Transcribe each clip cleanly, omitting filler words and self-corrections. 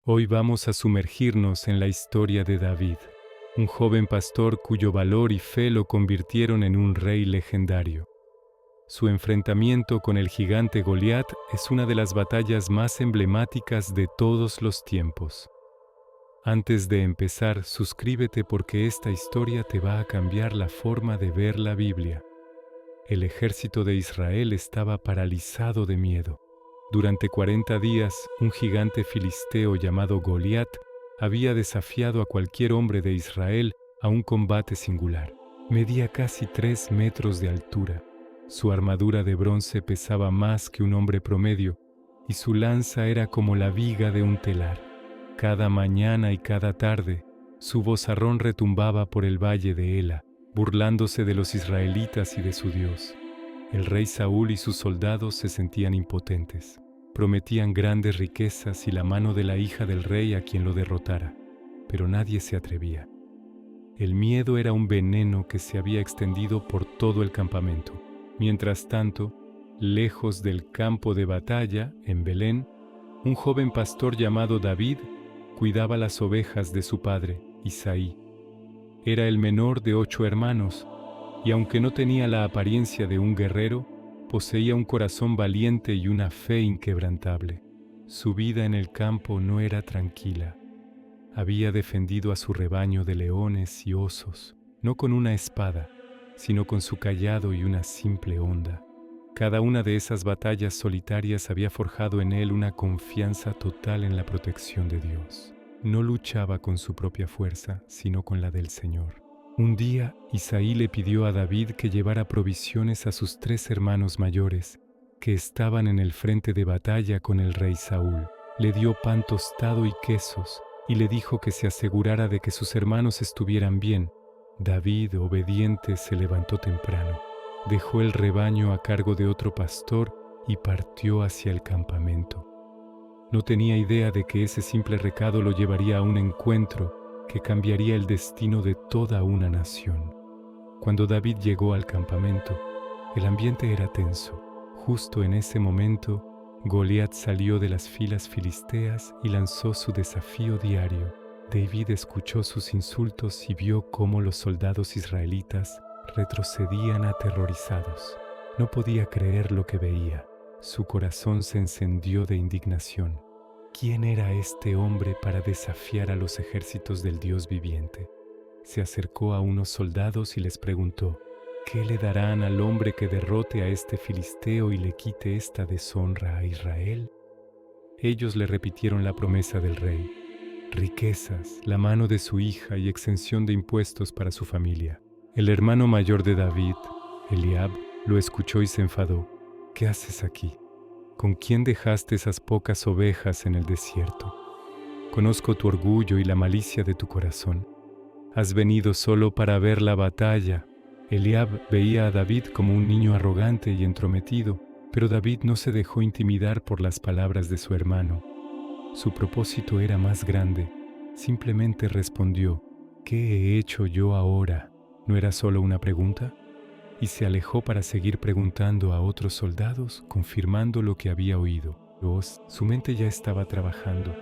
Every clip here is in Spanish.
Hoy vamos a sumergirnos en la historia de David, un joven pastor cuyo valor y fe lo convirtieron en un rey legendario. Su enfrentamiento con el gigante Goliat es una de las batallas más emblemáticas de todos los tiempos. Antes de empezar, suscríbete porque esta historia te va a cambiar la forma de ver la Biblia. El ejército de Israel estaba paralizado de miedo. Durante 40 días, un gigante filisteo llamado Goliat había desafiado a cualquier hombre de Israel a un combate singular. Medía casi 3 metros de altura. Su armadura de bronce pesaba más que un hombre promedio y su lanza era como la viga de un telar. Cada mañana y cada tarde, su vozarrón retumbaba por el valle de Ela, burlándose de los israelitas y de su Dios. El rey Saúl y sus soldados se sentían impotentes. Prometían grandes riquezas y la mano de la hija del rey a quien lo derrotara, pero nadie se atrevía. El miedo era un veneno que se había extendido por todo el campamento. Mientras tanto, lejos del campo de batalla, en Belén, un joven pastor llamado David cuidaba las ovejas de su padre, Isaí. Era el menor de 8 hermanos, y aunque no tenía la apariencia de un guerrero, poseía un corazón valiente y una fe inquebrantable. Su vida en el campo no era tranquila. Había defendido a su rebaño de leones y osos, no con una espada, sino con su cayado y una simple honda. Cada una de esas batallas solitarias había forjado en él una confianza total en la protección de Dios. No luchaba con su propia fuerza, sino con la del Señor. Un día, Isaí le pidió a David que llevara provisiones a sus 3 hermanos mayores, que estaban en el frente de batalla con el rey Saúl. Le dio pan tostado y quesos, y le dijo que se asegurara de que sus hermanos estuvieran bien. David, obediente, se levantó temprano, dejó el rebaño a cargo de otro pastor y partió hacia el campamento. No tenía idea de que ese simple recado lo llevaría a un encuentro que cambiaría el destino de toda una nación. Cuando David llegó al campamento, el ambiente era tenso. Justo en ese momento, Goliat salió de las filas filisteas y lanzó su desafío diario. David escuchó sus insultos y vio cómo los soldados israelitas retrocedían aterrorizados. No podía creer lo que veía. Su corazón se encendió de indignación. ¿Quién era este hombre para desafiar a los ejércitos del Dios viviente? Se acercó a unos soldados y les preguntó: ¿qué le darán al hombre que derrote a este filisteo y le quite esta deshonra a Israel? Ellos le repitieron la promesa del rey: riquezas, la mano de su hija y exención de impuestos para su familia. El hermano mayor de David, Eliab, lo escuchó y se enfadó. ¿Qué haces aquí? ¿Con quién dejaste esas pocas ovejas en el desierto? Conozco tu orgullo y la malicia de tu corazón. Has venido solo para ver la batalla. Eliab veía a David como un niño arrogante y entrometido, pero David no se dejó intimidar por las palabras de su hermano. Su propósito era más grande. Simplemente respondió: ¿qué he hecho yo ahora? ¿No era solo una pregunta? Y se alejó para seguir preguntando a otros soldados, confirmando lo que había oído. Su mente ya estaba trabajando,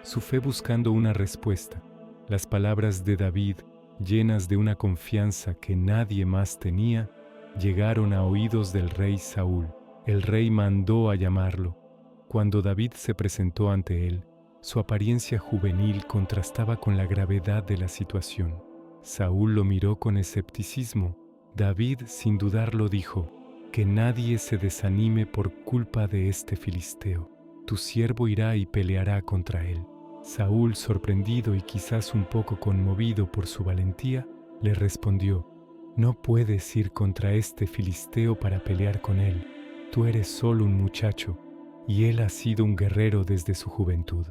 su fe buscando una respuesta. Las palabras de David, llenas de una confianza que nadie más tenía, llegaron a oídos del rey Saúl. El rey mandó a llamarlo. Cuando David se presentó ante él, su apariencia juvenil contrastaba con la gravedad de la situación. Saúl lo miró con escepticismo. David, sin dudarlo, dijo: que nadie se desanime por culpa de este filisteo. Tu siervo irá y peleará contra él. Saúl, sorprendido y quizás un poco conmovido por su valentía, le respondió: no puedes ir contra este filisteo para pelear con él. Tú eres solo un muchacho, y él ha sido un guerrero desde su juventud.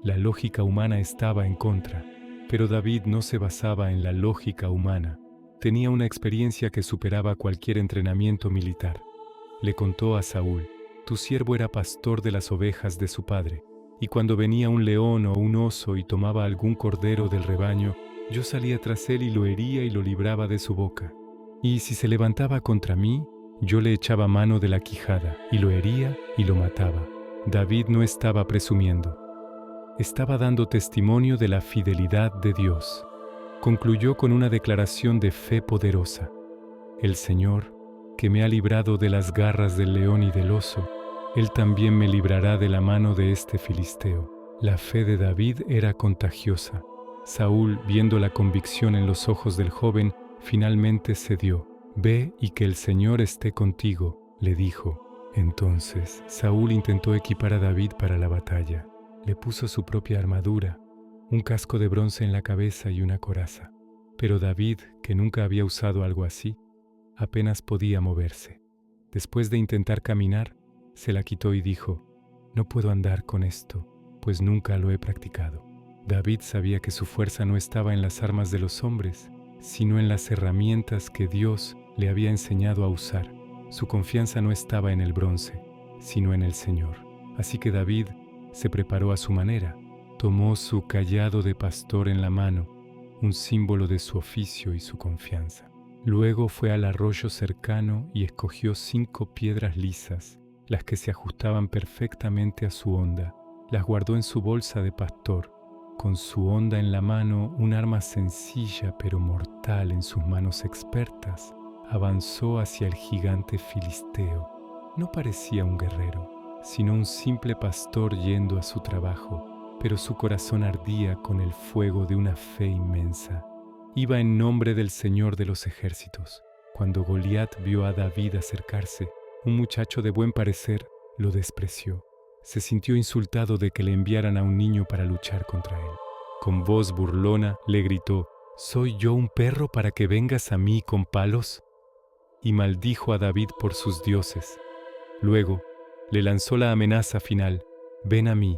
La lógica humana estaba en contra, pero David no se basaba en la lógica humana. Tenía una experiencia que superaba cualquier entrenamiento militar. Le contó a Saúl: tu siervo era pastor de las ovejas de su padre, y cuando venía un león o un oso y tomaba algún cordero del rebaño, yo salía tras él y lo hería y lo libraba de su boca. Y si se levantaba contra mí, yo le echaba mano de la quijada, y lo hería y lo mataba. David no estaba presumiendo. estaba dando testimonio de la fidelidad de Dios. Concluyó con una declaración de fe poderosa: el Señor, que me ha librado de las garras del león y del oso, Él también me librará de la mano de este filisteo. La fe de David era contagiosa. Saúl, viendo la convicción en los ojos del joven, finalmente cedió. «Ve y que el Señor esté contigo», le dijo. Entonces Saúl intentó equipar a David para la batalla. Le puso su propia armadura, un casco de bronce en la cabeza y una coraza. Pero David, que nunca había usado algo así, apenas podía moverse. Después de intentar caminar, se la quitó y dijo: «No puedo andar con esto, pues nunca lo he practicado». David sabía que su fuerza no estaba en las armas de los hombres, sino en las herramientas que Dios le había enseñado a usar. Su confianza no estaba en el bronce, sino en el Señor. Así que David se preparó a su manera. Tomó su cayado de pastor en la mano, un símbolo de su oficio y su confianza. Luego fue al arroyo cercano y escogió 5 piedras lisas, las que se ajustaban perfectamente a su honda. Las guardó en su bolsa de pastor, con su honda en la mano, un arma sencilla pero mortal en sus manos expertas. Avanzó hacia el gigante filisteo. No parecía un guerrero, sino un simple pastor yendo a su trabajo, pero su corazón ardía con el fuego de una fe inmensa. Iba en nombre del Señor de los ejércitos. Cuando Goliat vio a David acercarse, un muchacho de buen parecer lo despreció. Se sintió insultado de que le enviaran a un niño para luchar contra él. Con voz burlona le gritó: «¿Soy yo un perro para que vengas a mí con palos?», y maldijo a David por sus dioses. Luego le lanzó la amenaza final: «Ven a mí,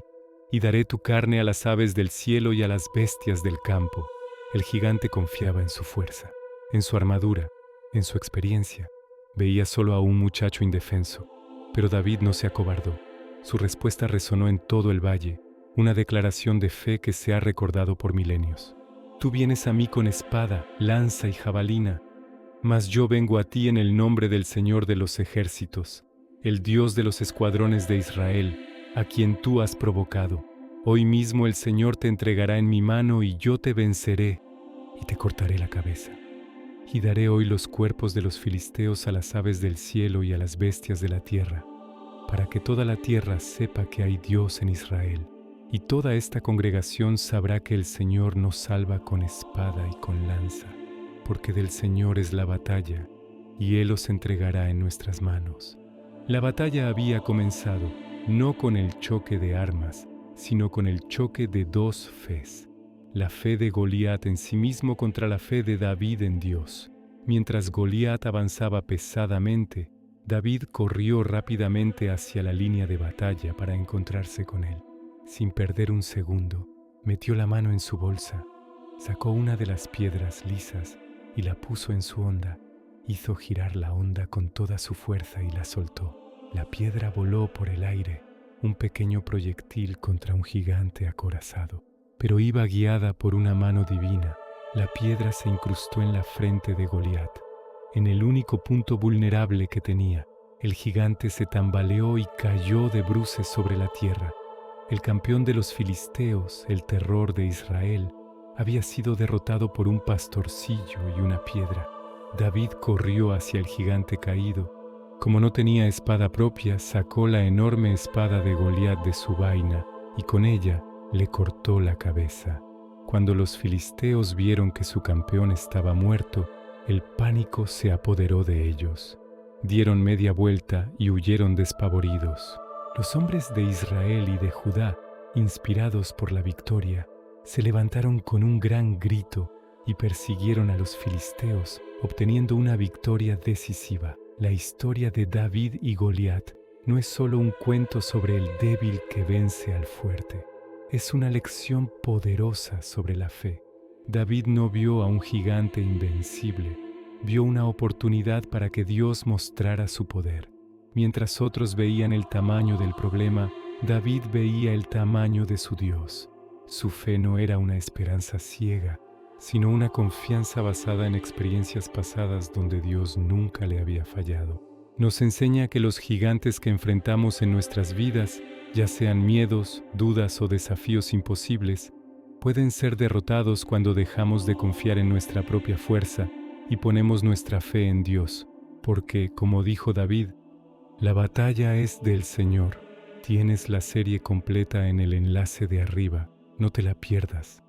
y daré tu carne a las aves del cielo y a las bestias del campo». El gigante confiaba en su fuerza, en su armadura, en su experiencia. Veía solo a un muchacho indefenso, pero David no se acobardó. Su respuesta resonó en todo el valle, una declaración de fe que se ha recordado por milenios. «Tú vienes a mí con espada, lanza y jabalina, mas yo vengo a ti en el nombre del Señor de los ejércitos, el Dios de los escuadrones de Israel, a quien tú has provocado. Hoy mismo el Señor te entregará en mi mano y yo te venceré y te cortaré la cabeza. Y daré hoy los cuerpos de los filisteos a las aves del cielo y a las bestias de la tierra, para que toda la tierra sepa que hay Dios en Israel. Y toda esta congregación sabrá que el Señor nos salva con espada y con lanza, porque del Señor es la batalla, y Él os entregará en nuestras manos». La batalla había comenzado, no con el choque de armas, sino con el choque de 2 fes. La fe de Goliat en sí mismo contra la fe de David en Dios. Mientras Goliat avanzaba pesadamente, David corrió rápidamente hacia la línea de batalla para encontrarse con él. Sin perder un segundo, metió la mano en su bolsa, sacó una de las piedras lisas y la puso en su honda. Hizo girar la honda con toda su fuerza y la soltó. La piedra voló por el aire, un pequeño proyectil contra un gigante acorazado. Pero iba guiada por una mano divina. La piedra se incrustó en la frente de Goliat, en el único punto vulnerable que tenía. El gigante se tambaleó y cayó de bruces sobre la tierra. El campeón de los filisteos, el terror de Israel, había sido derrotado por un pastorcillo y una piedra. David corrió hacia el gigante caído. Como no tenía espada propia, sacó la enorme espada de Goliat de su vaina y con ella le cortó la cabeza. Cuando los filisteos vieron que su campeón estaba muerto, el pánico se apoderó de ellos. Dieron media vuelta y huyeron despavoridos. Los hombres de Israel y de Judá, inspirados por la victoria, se levantaron con un gran grito y persiguieron a los filisteos, obteniendo una victoria decisiva. La historia de David y Goliat no es solo un cuento sobre el débil que vence al fuerte. Es una lección poderosa sobre la fe. David no vio a un gigante invencible, vio una oportunidad para que Dios mostrara su poder. Mientras otros veían el tamaño del problema, David veía el tamaño de su Dios. Su fe no era una esperanza ciega, sino una confianza basada en experiencias pasadas donde Dios nunca le había fallado. Nos enseña que los gigantes que enfrentamos en nuestras vidas, ya sean miedos, dudas o desafíos imposibles, pueden ser derrotados cuando dejamos de confiar en nuestra propia fuerza y ponemos nuestra fe en Dios, porque, como dijo David, la batalla es del Señor. Tienes la serie completa en el enlace de arriba, no te la pierdas.